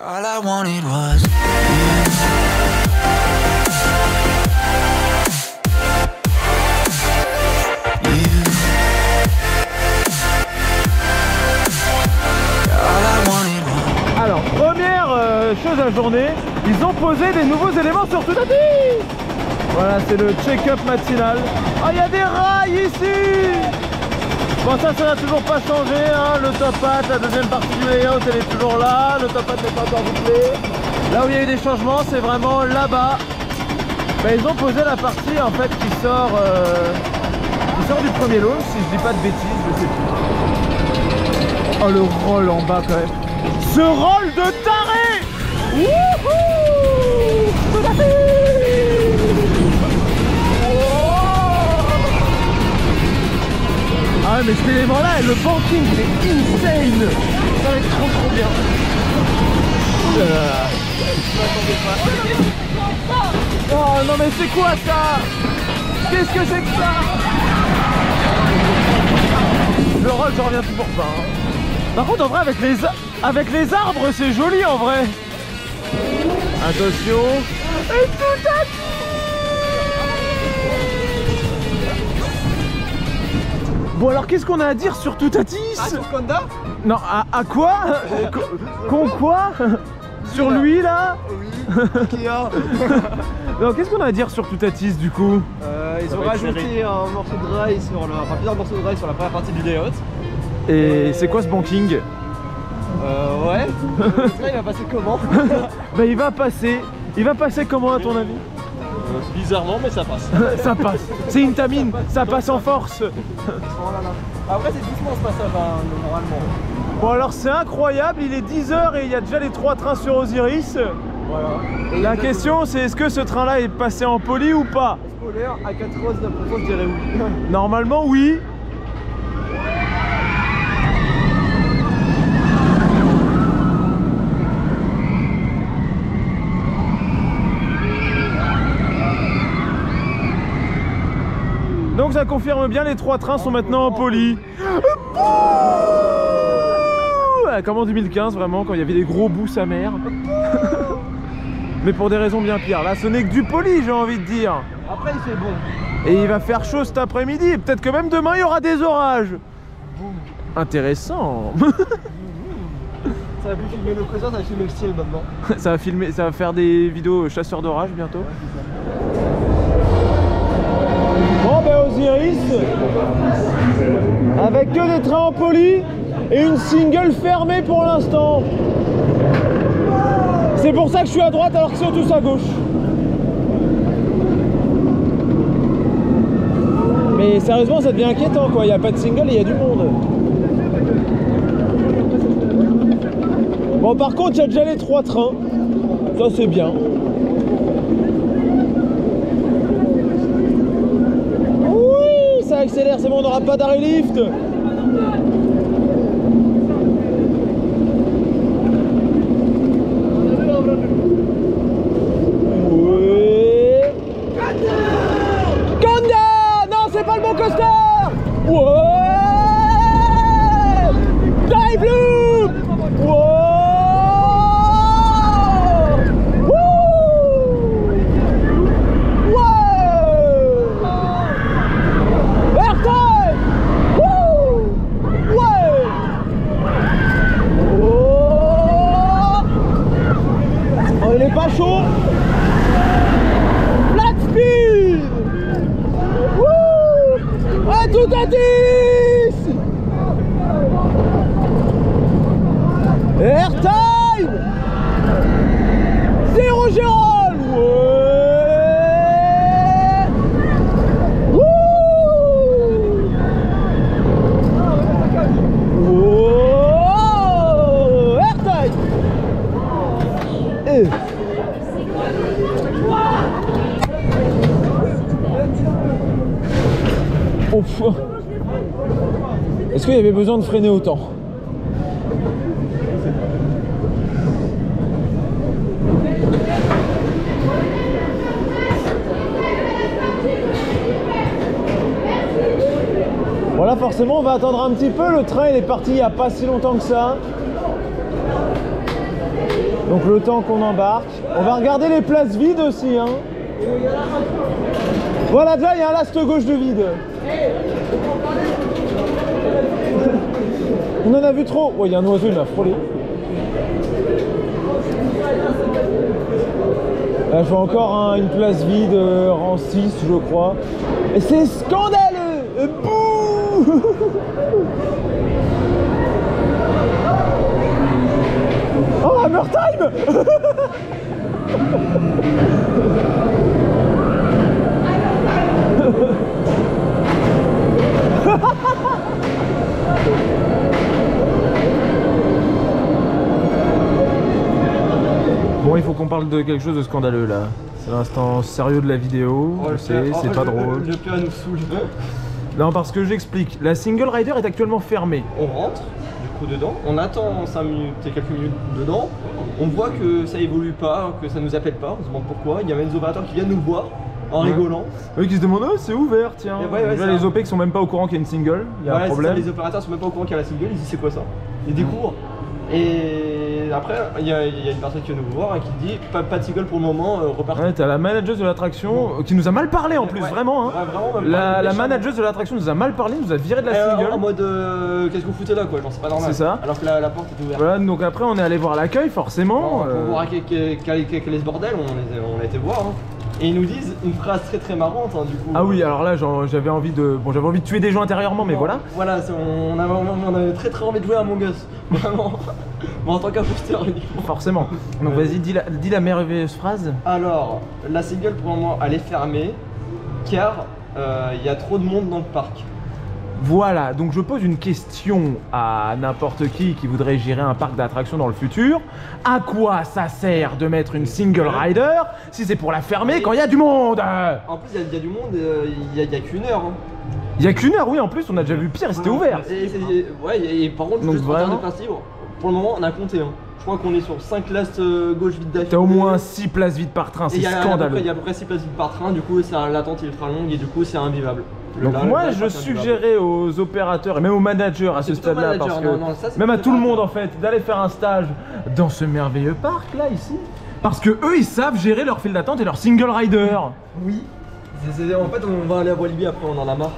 All I wanted was you. Alors, première chose à la journée, ils ont posé des nouveaux éléments sur Toutati. Voilà, c'est le check-up matinal. Ah, il y a des rails ici. Bon, ça n'a toujours pas changé, hein. Le top hat, la deuxième partie du layout, elle est toujours là. Le top hat n'est pas encore bouclé. Là où il y a eu des changements, c'est vraiment là-bas. Ben, ils ont posé la partie en fait qui sort du premier lot, si je dis pas de bêtises, je sais plus. Oh, le roll en bas quand même. Ce roll de taré. Wouhou! Tout à fait. Ah mais cet élément là, le banking il est insane. Ça va être trop bien. Oh non mais c'est quoi ça? Qu'est-ce que c'est que ça? Le roll j'en reviens toujours pas, hein. Par contre en vrai avec les arbres c'est joli en vrai. Attention. Et tout à fait. Bon alors qu'est-ce qu'on a à dire sur Toutatis? Ah, sur Conda? Non, à quoi? Quoi? Sur lui là? Oui, Kia. Non, qu'est-ce qu'on a à dire sur Toutatis du coup? Ils ont rajouté un morceau de rail plusieurs morceaux de rail sur la première partie du layout. Et c'est quoi ce banking? Ouais. Le train il va passer comment? Bah il va passer comment à ton avis? Bizarrement, mais ça passe. Ça passe. C'est une tamine, ça passe en force. Après c'est doucement ce passage normalement. Bon alors c'est incroyable, il est 10 h et il y a déjà les 3 trains sur Osiris. Voilà. La question c'est est-ce que ce train là est passé en poli ou pas? Spoiler, à 99% je dirais oui. Normalement oui. Donc ça confirme bien, les 3 trains sont maintenant en poli. Comme en 2015 vraiment, quand il y avait des gros bouts sa mère. Mais pour des raisons bien pires. Là ce n'est que du poli, j'ai envie de dire. Après il fait bon. Et il va faire chaud cet après-midi. Et peut-être que même demain il y aura des orages. Intéressant. Ça va plus filmer le présent, ça va filmer le style maintenant. Ça va faire des vidéos chasseurs d'orage bientôt. Bon ben Osiris, avec que des trains en poli et une single fermée pour l'instant. C'est pour ça que je suis à droite alors qu'ils sont tous à gauche. Mais sérieusement ça devient inquiétant quoi, il n'y a pas de single et il y a du monde. Bon par contre il y a déjà les 3 trains, ça c'est bien. Ça accélère, c'est bon, on n'aura pas d'arrêt lift. Ouais. Conda! Non, c'est pas le bon coaster. Ouais. Dive loop. Ouais. Pas chaud. Flat speed. Wouh. À Toutatis. Airtime. 0 Gérald. Wow. Airtime. Est-ce qu'il y avait besoin de freiner autant? Voilà, forcément on va attendre un petit peu, le train il est parti il n'y a pas si longtemps que ça. Donc le temps qu'on embarque, on va regarder les places vides aussi. Hein. Voilà, déjà il y a un last gauche de vide. On en a vu trop. Ouais, il y a un oiseau, il m'a frôlé. Là, je vois encore une place vide, rang 6, je crois. Et c'est scandaleux. Bouh. Oh, Hammer Time. Bon, il faut qu'on parle de quelque chose de scandaleux là. C'est l'instant sérieux de la vidéo, je sais, c'est pas drôle. Le pire nous saoule. Non, parce que j'explique, la single rider est actuellement fermée. On rentre, du coup, dedans, on attend 5 minutes et quelques minutes dedans, on voit que ça évolue pas, que ça nous appelle pas, on se demande pourquoi. Il y a même des opérateurs qui viennent nous voir en rigolant. Eux qui se demandent, oh, c'est ouvert, tiens. Déjà, les OP qui sont même pas au courant qu'il y a une single, il y a un problème. Ça, les opérateurs sont même pas au courant qu'il y a la single, ils disent c'est quoi ça. Ils découvrent. Et après, il y a une personne qui vient nous voir et qui dit pas de single pour le moment, repartez. Ouais, t'as la manageuse de l'attraction qui nous a mal parlé en plus, vraiment. Hein. Ouais, vraiment la manageuse de l'attraction nous a mal parlé, nous a viré de la single. En mode qu'est-ce que vous foutez là quoi, genre c'est pas normal. C'est ça. Alors que la porte est ouverte. Voilà, donc après on est allé voir l'accueil forcément. Pour voir quel est ce bordel, on a été voir. Hein. Et ils nous disent une phrase très marrante hein, du coup. Ah oui, alors là j'avais envie de tuer des gens intérieurement, mais voilà. Voilà, on avait très envie de jouer à Among Us, vraiment. Mais en tant qu'imposteur uniquement. Forcément. Donc vas-y, dis la merveilleuse phrase. Alors, la single pour le moment elle est fermée car il y a trop de monde dans le parc. Voilà, donc je pose une question à n'importe qui voudrait gérer un parc d'attractions dans le futur. À quoi ça sert de mettre une single rider si c'est pour la fermer quand il y a du monde? En plus, il y a du monde, il y a qu'une heure. Hein. Il y a qu'une heure, oui, en plus on a déjà vu pire et c'était ouvert. Et par contre, juste en termes de place libre, pour le moment on a compté. Hein. Je crois qu'on est sur 5 places gauche vides d'affilée. T'as au moins 6 places vides par train, c'est scandaleux. Il y a à peu près 6 places vides par train, du coup l'attente est ultra longue et du coup c'est invivable. Donc moi je suggérais aux opérateurs et même aux managers à ce stade-là, parce que même à tout le monde en fait, d'aller faire un stage dans ce merveilleux parc là ici. Parce que eux ils savent gérer leur file d'attente et leur single rider. Oui. En fait on va aller à Walibi après, on en a marre.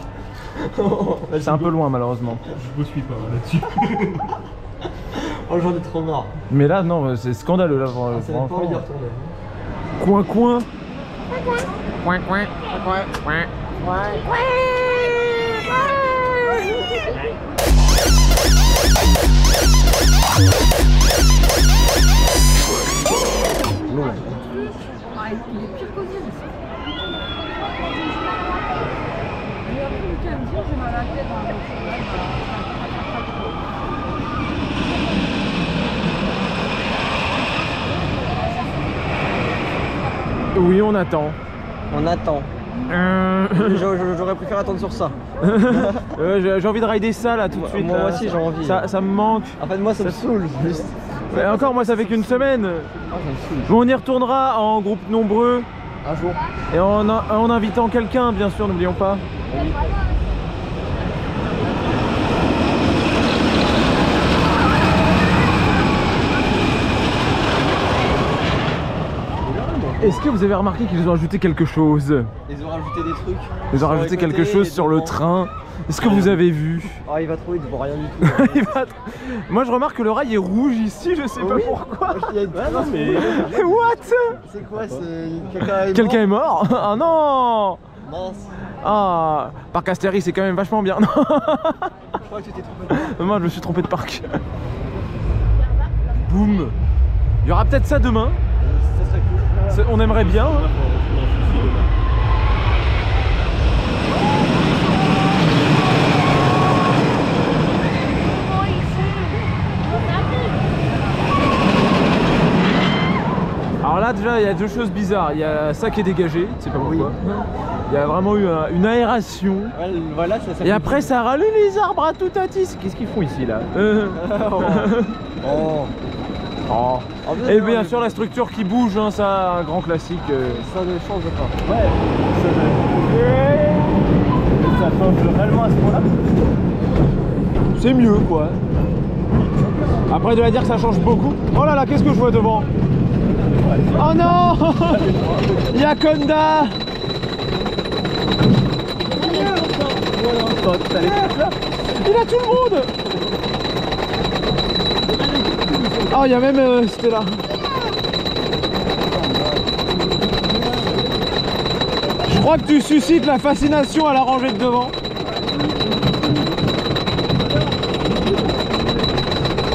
C'est un peu loin malheureusement. Je vous suis pas là-dessus. Oh j'en ai trop marre. Mais là non, c'est scandaleux là. C'est pas envie d'y retourner. Coin coin. Coin coin. Coin coin. Il est pire qu'Ozir ici. Mais après, le cas me dire, j'ai mal à la tête dans le Oui, on attend. On attend. J'aurais préféré attendre sur ça. J'ai envie de rider ça là tout de suite. Moi aussi j'ai envie. Ça me manque. En fait moi ça me saoule. Et encore moi ça fait qu'une semaine. Mais on y retournera en groupe nombreux. Un jour. Et en invitant quelqu'un bien sûr, n'oublions pas. Oui. Est-ce que vous avez remarqué qu'ils ont ajouté quelque chose? Ils ont rajouté des trucs. Ils ont rajouté quelque chose sur le train. Est-ce que vous avez vu? Ah il va trop vite, il voit rien du tout. Moi je remarque que le rail est rouge ici, je sais pas pourquoi. Non mais... What? C'est quoi? Quelqu'un est mort? Ah non! Mince. Ah, Parc Astérix c'est quand même vachement bien. Je crois que tu t'es trompé de parc. Moi je me suis trompé de parc. Boum. Il y aura peut-être ça demain. Ça serait cool. On aimerait bien. Alors là déjà il y a deux choses bizarres. Il y a ça qui est dégagé, je sais pas pourquoi. Il y a vraiment eu une aération. Ouais, voilà, ça et après ça râle les arbres à tout hâtis. Qu'est-ce qu'ils font ici là? Oh. Et bien sûr la structure qui bouge, hein, ça un grand classique. Ça ne change pas. Ouais. Ça change réellement à ce point-là. C'est mieux quoi. Après, de la dire que ça change beaucoup. Oh là là, qu'est-ce que je vois devant? Oh non. Il y a Conda. Il a tout le monde. Oh, il y a même Stella. Je crois que tu suscites la fascination à la rangée de devant.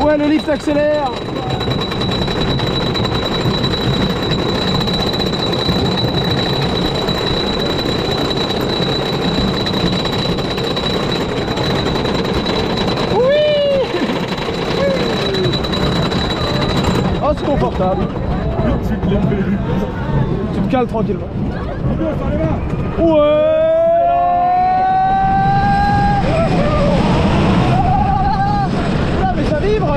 Ouais, le lift accélère. Oh, c'est confortable. Tu te cales tranquillement. Ouais. Là, mais ça vibre.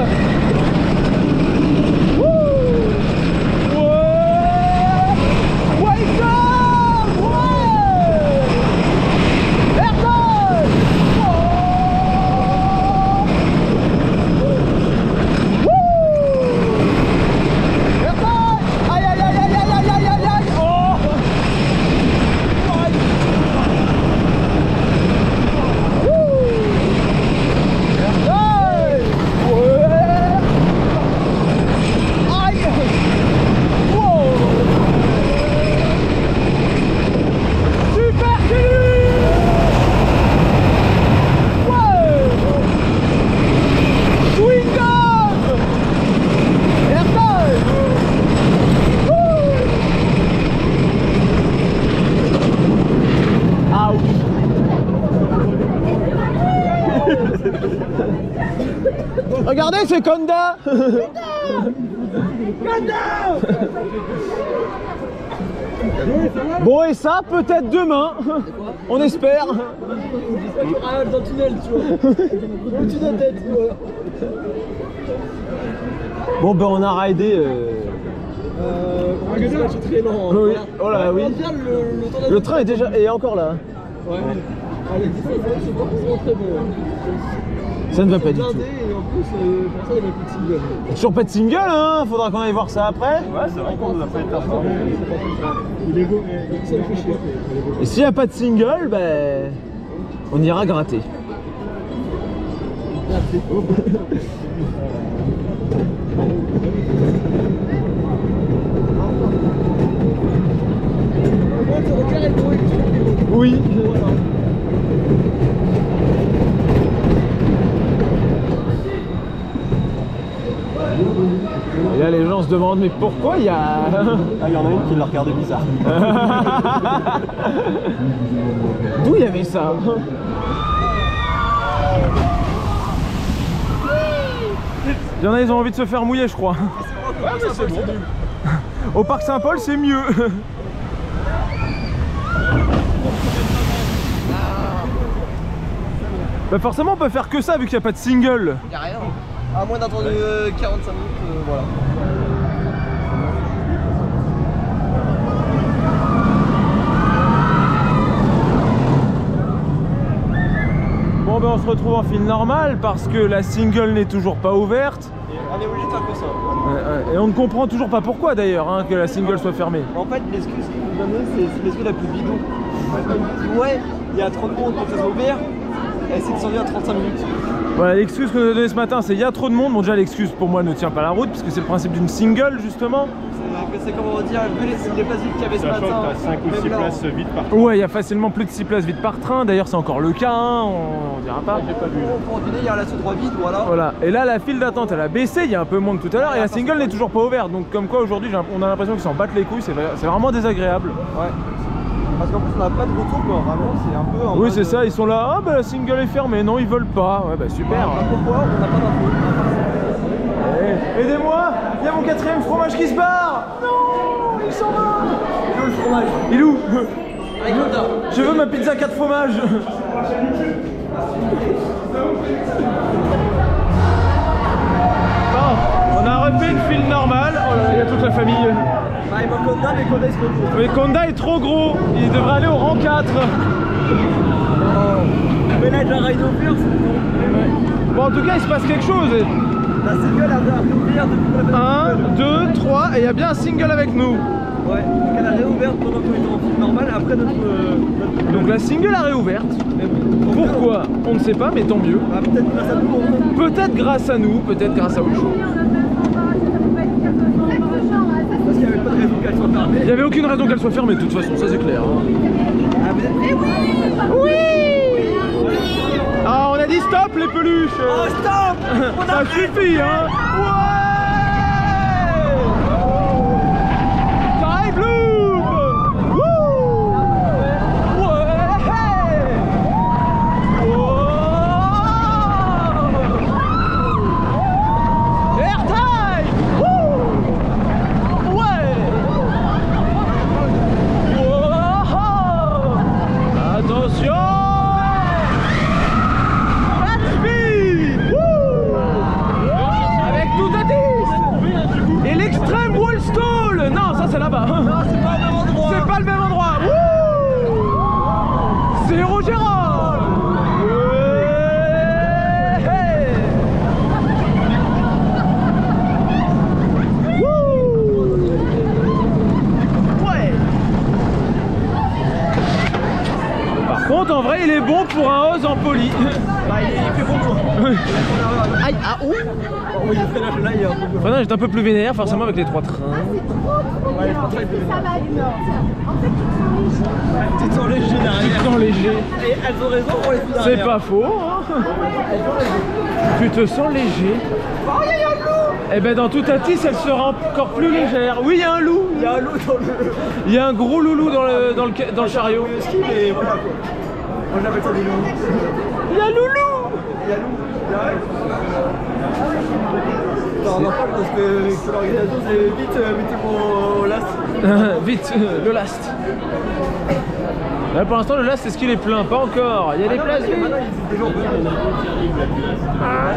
Regardez, c'est Conda. Bon, et ça, peut-être demain. On espère. Dans le tunnel, tu vois. Au-dessus de la tête, Bon, ben on a raidé. c'est très lent. Oui. Oh là, oui. Le train est déjà. Et encore là. Ouais. Allez, c'est pas forcément très bon. Ça ne va pas du tout. Et en plus, pour ça, il y avait plus de single. Toujours pas de single, hein. Faudra qu'on aille voir ça après. Ouais, c'est vrai qu'on nous a pas été informés. Il est beau, mais ça me fait chier. Et s'il n'y a pas de single, ben. On ira gratter. Oui. Et là, les gens se demandent, mais pourquoi il y a... Ah, il y en a une qui l'a regardé bizarre. D'où il y avait ça? Il y en a, ils ont envie de se faire mouiller, je crois. Ouais, mais c'est bon. Au parc Saint-Paul, c'est mieux. Bah forcément, on peut faire que ça vu qu'il n'y a pas de single. Y'a rien. À moins d'attendre 45 minutes, voilà. Bon ben on se retrouve en file normale parce que la single n'est toujours pas ouverte. Et on est obligé de faire que ça. Et on ne comprend toujours pas pourquoi d'ailleurs hein, que la single soit fermée. En fait, l'excuse qu'ils nous donnent, c'est l'excuse la plus bidon. Ils disent ouais, il y a 30 monde pour que ça soit ouvert, et c'est descendu à 35 minutes. Voilà, l'excuse qu'on nous a donnée ce matin, c'est il y a trop de monde. Bon déjà l'excuse pour moi ne tient pas la route puisque c'est le principe d'une single justement. C'est comment dire, vu les places vides qu'il y avait ce matin. Sachant que t'as 5 ou 6 places vides par train. Ouais, il y a facilement plus de 6 places vides par train. D'ailleurs c'est encore le cas, hein, on dira pas. J'ai pas vu. Pour dîner, il y a la sous-droit vide, voilà. Voilà, et là la file d'attente elle a baissé, il y a un peu moins que tout à l'heure et la single n'est toujours pas ouverte. Donc comme quoi aujourd'hui on a l'impression qu'ils s'en battent les couilles, c'est vraiment désagréable. Ouais. Parce qu'en plus on n'a pas de retour quoi, vraiment c'est un peu en Oui mode, c'est ça, ils sont là, ah bah la single est fermée, non ils veulent pas, ouais bah super. Pourquoi on n'a pas d'infos? Aidez-moi, il y a mon 4ème fromage qui se barre. Non, il s'en va. Il est où le fromage? Il est où? Avec Honda. Je veux ma pizza 4 fromages. Bon, on a refait une file normale, oh là, il y a toute la famille. Bah il manque Honda, mais Honda est trop gros. Mais Conda est trop gros, il devrait aller au rang 4. Mais là il a déjà ride au pire, c'est bon. Bon en tout cas il se passe quelque chose. La single a réouvert depuis la 1, 2, 3, et il y a bien un single avec nous. Ouais, donc elle a réouvert pendant qu'on était en film normal, après notre... Donc la single a réouverte. Pourquoi? On ne sait pas, mais tant mieux. Ah, peut-être grâce à nous. Peut-être grâce à nous, peut-être grâce à autre chose. Parce qu'il n'y avait pas de raison qu'elle soit fermée. Il n'y avait aucune raison qu'elle soit fermée de toute façon, ça c'est clair. Ah, vous êtes... Oui! Ah, on a dit stop les peluches! Oh, stop! Ça suffit, hein! Ouais! Time loop! Wouh! Ouais! Oh! Airtime! Wouh! Ouais! Wow! Attention! Et l'extrême wall stall. Non, ça c'est là-bas. Non, c'est pas le même endroit. C'est pas le même endroit. Wouh! Zéro Gérard. Ouais. Par contre, en vrai, il est bon pour un hose en poli. Bah, il fait bon quoi. Aïe, ah, ouh! Oui, le freinage là, il est un peu... Le freinage est un peu plus vénère, forcément, avec les 3 trains. Ouais, les trains, ils peuvent... Tu te sens léger Tu derrière. te sens léger. Et elles ont raison pour les filles C'est derrière. pas faux, hein? Tu te sens léger. Oh, il y a un loup! Eh ben dans Toutatis, elle sera encore plus légère. Oui, il y a un loup. Il y a un loup dans le... Il y a un gros loulou dans le chariot. Le ski, mais voilà quoi. Moi j'appelle ça des loups. Il y a loulou. Il y a loup. Il y a... Attends, on en parle parce que l'organisation c'est vite, mettez mon last. Vite, le last. Là pour l'instant le last est-ce qu'il est plein? Pas encore. Il y a des places. Maintenant il est déjà plein.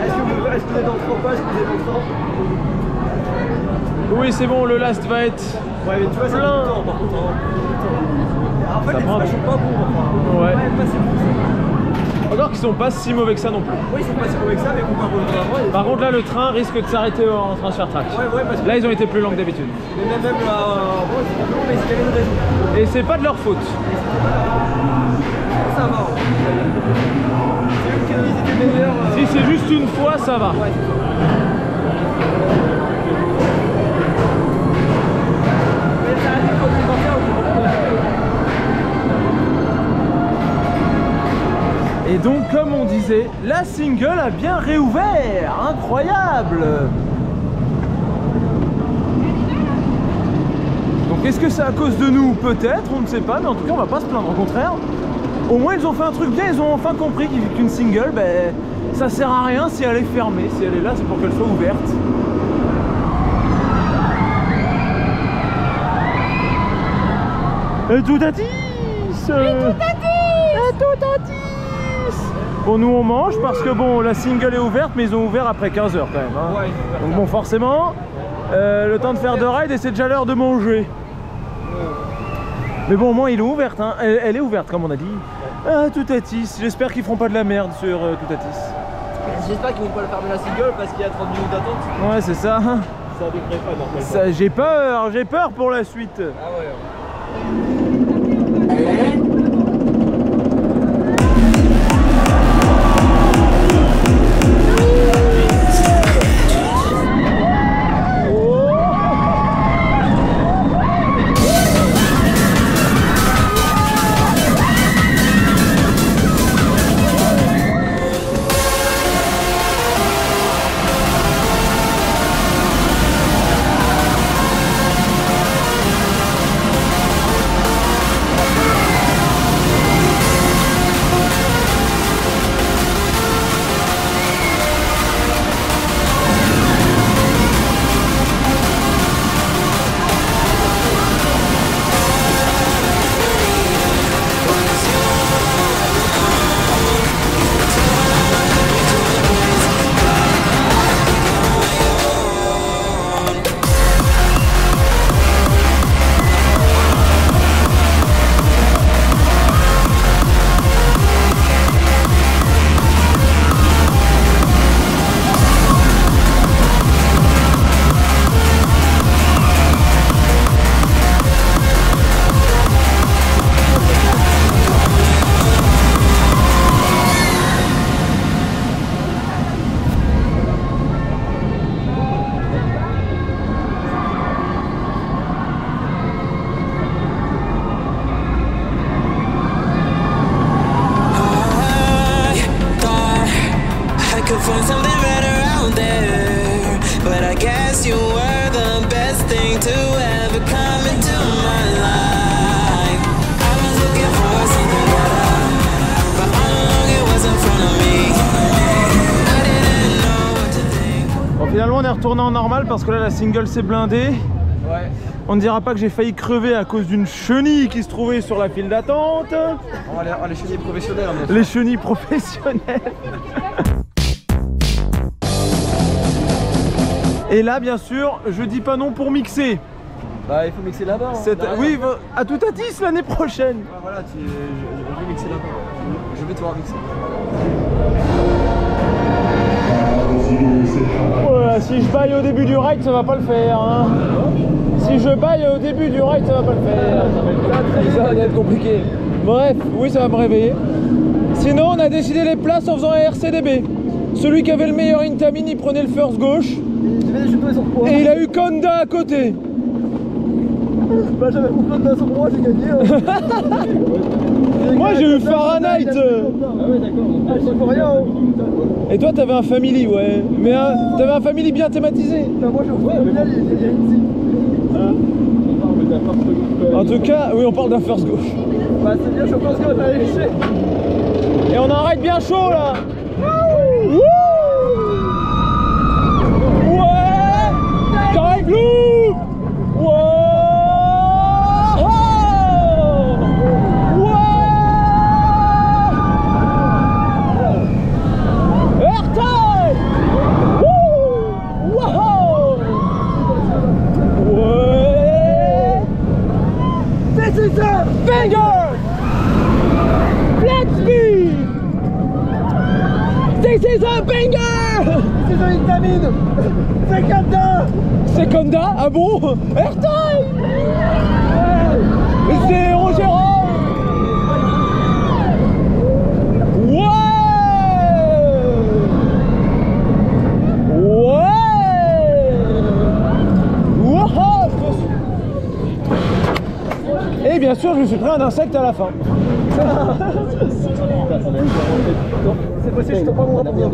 Est-ce que vous êtes dans 3 pas? Est-ce que vous êtes dans 3? Oui c'est bon, le last va être Ouais mais tu vois c'est plein. tout le temps par contre. En fait Ça les prend- images sont pas bons enfin. Ouais. Pas si bons. Encore qu'ils sont pas si mauvais que ça non plus. Oui ils sont pas si bons avec ça mais comparé au train avant. Par contre là le train risque de s'arrêter en transfert track. Ouais parce que... Là ils ont été plus longs que d'habitude. Mais même là, bon c'était long mais il y avait une raison. Et c'est pas de leur faute. Ça va. C'est eux qui étaient meilleurs. Si c'est juste une fois, ça va. Ouais, c'est ça. Mais ça a été complémentaire au Et donc, comme on disait, la single a bien réouvert. Incroyable. Donc, est-ce que c'est à cause de nous? Peut-être, on ne sait pas, mais en tout cas, on va pas se plaindre. Au contraire, au moins, ils ont fait un truc bien. Ils ont enfin compris qu'une single, ben, ça sert à rien si elle est fermée. Si elle est là, c'est pour qu'elle soit ouverte. Et Toutatis! Et Toutatis! Bon, nous on mange parce que bon, la single est ouverte, mais ils ont ouvert après 15 h quand même. Hein. Ouais, donc bon, forcément, le temps de faire de ride et c'est déjà l'heure de manger. Mais bon, au moins, il est ouverte. Hein. Elle est ouverte, comme on a dit. Ah, Toutatis. J'espère qu'ils feront pas de la merde sur Toutatis. J'espère qu'ils vont pas le fermer la single parce qu'il y a 30 minutes d'attente. Ouais, c'est ça. Ça devrait pas normalement. J'ai peur pour la suite. Ah ouais. retourner en normal parce que là la single s'est blindée. Ouais. On ne dira pas que j'ai failli crever à cause d'une chenille qui se trouvait sur la file d'attente. Les chenilles professionnelles. Les chenilles professionnelles. Et là, bien sûr, je dis pas non pour mixer. Bah, il faut mixer là-bas. Hein, oui, à tout à 10 l'année prochaine. Ouais, voilà, je vais mixer là-bas. Je vais te voir mixer. Ouais, si je baille au début du ride, ça va pas le faire. Hein. Si je baille au début du ride, ça va pas le faire. Ça va être compliqué. Bref, oui, ça va me réveiller. Sinon, on a décidé les places en faisant un RCDB. Celui qui avait le meilleur Intamin, il prenait le first gauche. Et il a eu Conda à côté. Bah, j'avais mon Conda sur moi, j'ai gagné. Moi, j'ai eu Fahrenheit. Ah ouais, d'accord. Ah, c'est pour rien. Et toi, t'avais un family, ouais. Mais t'avais un family bien thématisé. Bah, moi, je vois, il y a une. En tout cas, oui, on parle d'un first gauche. Bah, c'est bien, je pense qu'on a léché. Et on a un ride bien chaud là. Wouh! Ouais! Carré glou! Banger! Flat speed! This is a banger! This is a Intamin. C'est Conda. C'est Conda? Ah bon? Airtime! C'est Rogero! Et bien sûr, je me suis pris un insecte à la fin. C'est possible, je te prends mon rapport.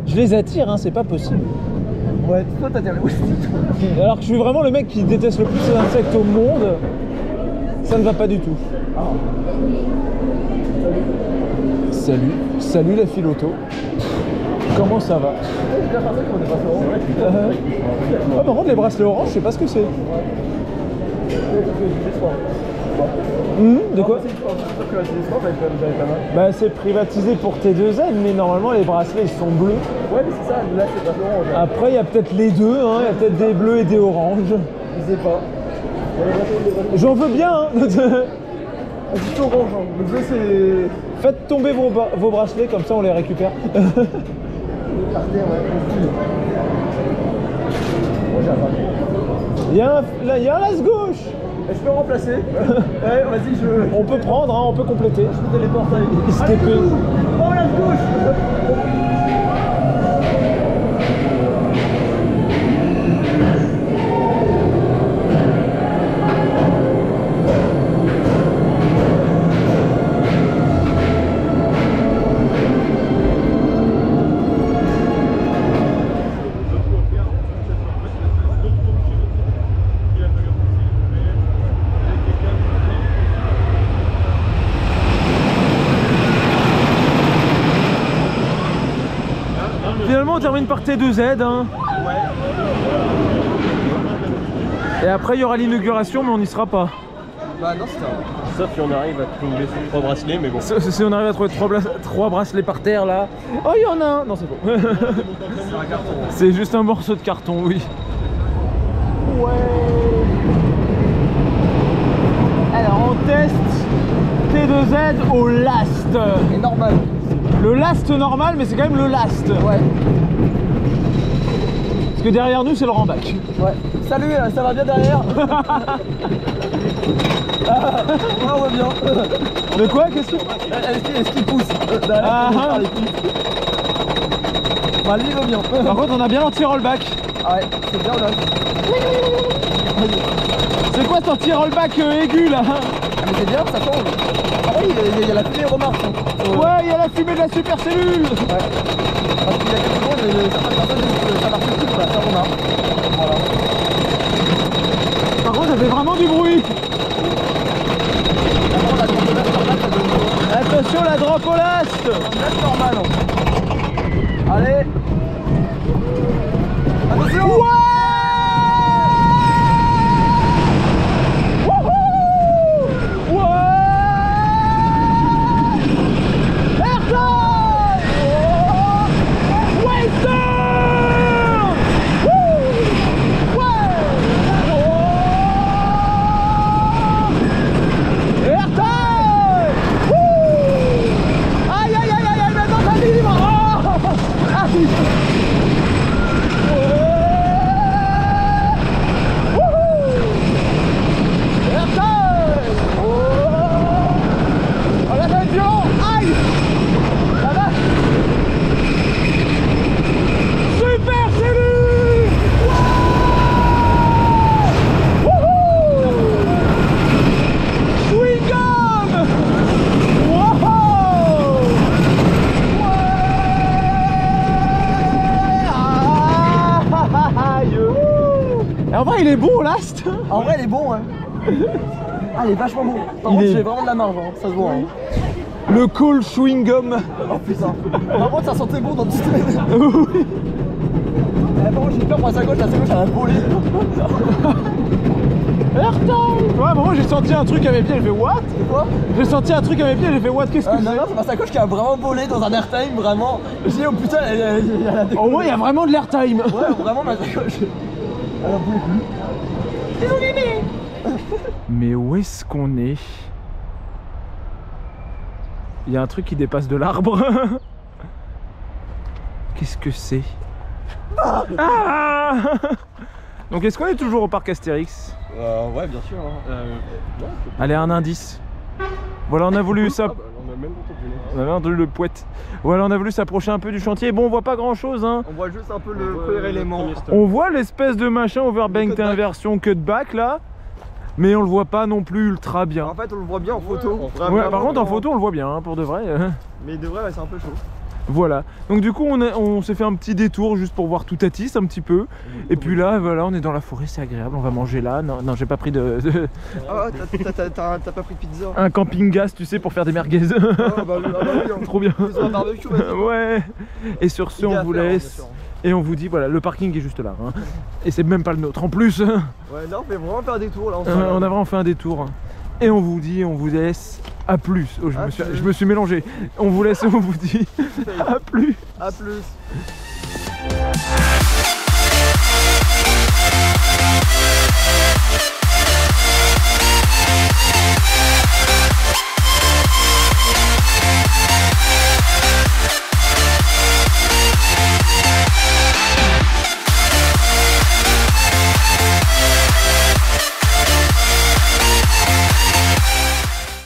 Je les attire, hein, c'est pas possible. Ouais, toi t'as dit les moustiques. Alors que je suis vraiment le mec qui déteste le plus les insectes au monde. Ça ne va pas du tout. Salut, salut la philoto. Comment ça va? Ah, par contre, les bracelets orange, je sais pas ce que c'est. De quoi? Bah c'est privatisé pour T2Z, mais normalement les bracelets ils sont bleus. Ouais, mais c'est ça, là c'est pas orange. Après il y a peut-être les deux, hein. Il y a peut-être des bleus et des oranges. Je sais pas. J'en veux bien, hein. C'est orange, hein. Le bleu c'est... Faites tomber vos bracelets, comme ça on les récupère. Il y a un lace gauche. Je peux remplacer. Ouais, vas-y, On peut prendre, hein, on peut compléter. Je me téléporte avec. Allez, oh, lace gauche. Finalement on termine par T2Z, hein. Et après il y aura l'inauguration, mais on n'y sera pas. Bah non, c'est ça. Sauf si on arrive à trouver ces 3 bracelets, mais bon. Si on arrive à trouver 3 bracelets par terre là. Oh, il y en a un. Non, c'est faux. C'est un carton. C'est juste un morceau de carton, oui. Ouais. Alors on teste T2Z au last. Et normal. Le last normal, mais c'est quand même le last. Ouais. Parce que derrière nous, c'est le remback. Ouais. Salut, ça va bien derrière? On va bien. De quoi? Qu'est-ce que... Est-ce qu'il pousse derrière? Bah lui il va bien. Par contre, on a bien l'anti-rollback. Ah ouais, c'est bien là. C'est quoi cet anti-rollback aigu là? Ah mais c'est bien, ça change. Ah oui, il y a la fumée remarque. Ouais, il y a la fumée de la super cellule. Ouais. Parce qu'il y a quelques secondes, certaines personnes disent que ça marche plus, voilà, ça remarque. Voilà. Par contre, ça fait vraiment du bruit. Attention, la drop au last. Last normal. Allez. il est bon Last. En vrai, il est bon, hein. Ah, il est vachement bon. Par contre, j'ai vraiment de la marge, hein. Ça se voit. Hein. Le Cole Chewing Gum. Oh putain. Par contre, ça sentait bon dans toute semaine. Oui. Par contre, j'ai peur pour la sacoche elle a volé. Ouais, moi j'ai senti un truc à mes pieds, j'ai fait what? Quoi? J'ai senti un truc à mes pieds, j'ai fait what? Qu'est-ce que Non, c'est? non, c'est ma sacoche qui a vraiment volé dans un airtime, vraiment. J'ai dit, oh putain, elle a décollé. Au moins, il y a vraiment de l'airtime. Ouais, vraiment, ma sacoche. Elle en pouvait plus. Désolé, mais. Mais où est-ce qu'on est? Il y a un truc qui dépasse de l'arbre. Qu'est-ce que c'est? Ah. Donc est-ce qu'on est toujours au parc Astérix? Ouais, bien sûr. Hein. Allez, un indice. Voilà, on a voulu ça. On a même entendu. On avait entendu le poète. Voilà, on a voulu s'approcher un peu du chantier. Bon, on voit pas grand chose, hein. On voit juste un peu le premier élément. On voit l'espèce de machin overbanked inversion cutback là. Mais on le voit pas non plus ultra bien. En fait, on le voit bien en photo. Ouais, par contre en photo on le voit bien, hein, pour de vrai. Mais de vrai, ouais, c'est un peu chaud. Voilà. Donc du coup on s'est fait un petit détour juste pour voir Toutatis un petit peu. Et puis là, voilà, on est dans la forêt, c'est agréable. On va manger là. Non, non, j'ai pas pris de... Ah, t'as pas pris de pizza? Un camping gas, tu sais, pour faire des merguez. Ah bah oui, hein. Trop bien. Ils ont un barbecue, vas-y. Ouais. Et sur ce, on vous laisse. Et on vous dit, voilà, le parking est juste là. Hein. Et c'est même pas le nôtre en plus. Ouais, là, on fait vraiment faire des tours là. On a vraiment fait un détour. Et on vous dit, on vous laisse. À plus. Oh, je me suis mélangé. On vous laisse, on vous dit. À plus. À plus.